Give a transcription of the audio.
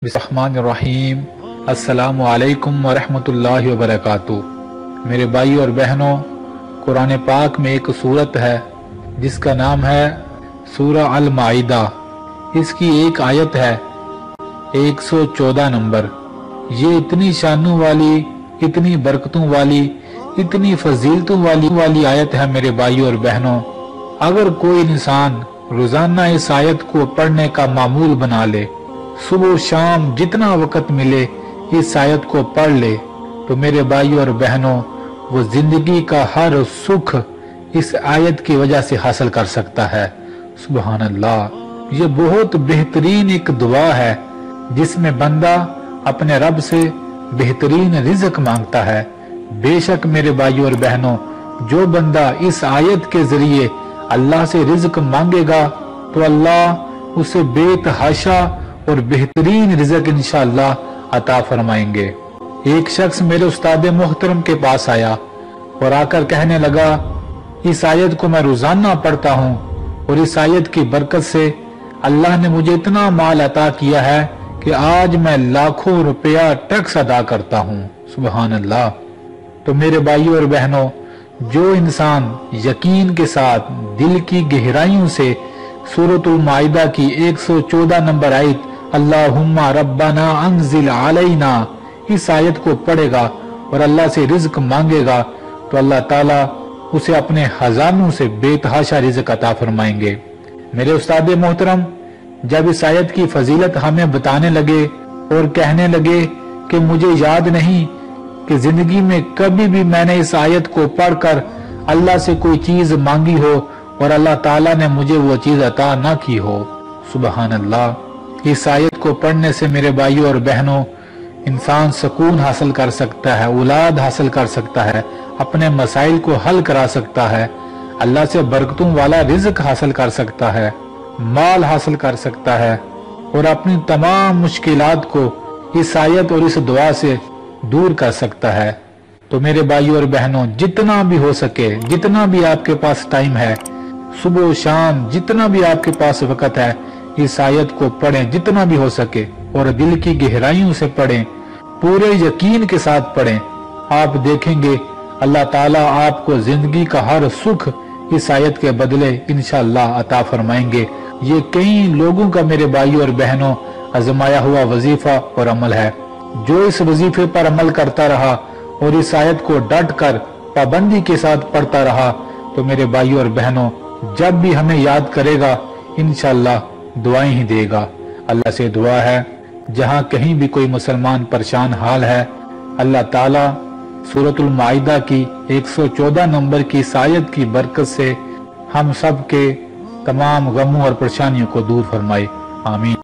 बिस्मिल्लाहिर्रहमानिर्रहीम। अस्सलामु अलैकुम वरहमतुल्लाहि वबरकातुहू। मेरे भाई और बहनों, कुरान पाक में एक सूरत है जिसका नाम है सूरह अल माइदा। इसकी एक आयत है 114 नंबर। ये इतनी शानों वाली, इतनी बरकतों वाली, इतनी फजीलतों वाली आयत है मेरे भाई और बहनों। अगर कोई इंसान रोजाना इस आयत को पढ़ने का मामूल बना ले, सुबह शाम जितना वक्त मिले इस आयत को पढ़ ले, तो मेरे भाई और बहनों वो जिंदगी का हर सुख इस आयत की वजह से हासिल कर सकता है। सुभान अल्लाह। ये बहुत बेहतरीन एक दुआ है जिसमें बंदा अपने रब से बेहतरीन रिज़्क मांगता है। बेशक मेरे भाई और बहनों, जो बंदा इस आयत के जरिए अल्लाह से रिज़्क मांगेगा तो अल्लाह उसे बेतहाशा और बेहतरीन रिज़्क इंशाअल्लाह अता फरमाएंगे। एक शख्स मेरे उस्ताद मोहतरम के पास आया और आकर कहने लगा, इस आयत को मैं रोजाना पढ़ता हूँ और इस आयत की बरकत से अल्लाह ने मुझे इतना माल अता किया है कि आज मैं लाखों रुपया टैक्स अदा करता हूँ। सुभान अल्लाह। तो मेरे भाइयों और बहनों, जो इंसान यकीन के साथ दिल की गहराइयों से सूरतुल माइदा की 114 नंबर आयत अल्लाहुम्मा रब्बाना अंजिल अलैना इस आयत को पढ़ेगा और अल्लाह से रिज़्क मांगेगा तो अल्लाह ताला उसे अपने खजानों से बेतहाशा रिज़्क अता फरमाएंगे। मेरे उस्ताद मोहतरम जब इस आयत की फजीलत हमें बताने लगे और कहने लगे कि मुझे याद नहीं कि जिंदगी में कभी भी मैंने इस आयत को पढ़कर अल्लाह से कोई चीज मांगी हो और अल्लाह ताला ने मुझे वो चीज अता ना की हो। सुभान अल्लाह। इस आयत को पढ़ने से मेरे भाइयों और बहनों, इंसान सुकून हासिल कर सकता है, औलाद हासिल कर सकता है, अपने मसाइल को हल करा सकता है, अल्लाह से बरकतों वाला रिज़्क हासिल कर सकता है, माल हासिल कर सकता है और अपनी तमाम मुश्किलात को इस आयत और इस दुआ से दूर कर सकता है। तो मेरे भाइयों और बहनों, जितना भी हो सके, जितना भी आपके पास टाइम है, सुबह शाम जितना भी आपके पास वक्त है, इस आयत को पढ़ें जितना भी हो सके और दिल की गहराइयों से पढ़ें, पूरे यकीन के साथ पढ़ें। आप देखेंगे अल्लाह ताला आपको जिंदगी का हर सुख इस आयत के बदले इंशाअल्लाह अता फरमाएंगे। ये कई लोगों का मेरे भाइयों और बहनों आजमाया हुआ वजीफा और अमल है। जो इस वजीफे पर अमल करता रहा और इस आयत को डट कर पाबंदी के साथ पढ़ता रहा तो मेरे भाइयों और बहनों, जब भी हमें याद करेगा इंशाअल्लाह दुआएं ही देगा। अल्लाह से दुआ है जहां कहीं भी कोई मुसलमान परेशान हाल है, अल्लाह ताला सूरतुल माइदा की 114 नंबर की इस आयत की बरकत से हम सब के तमाम गमों और परेशानियों को दूर फरमाए। आमीन।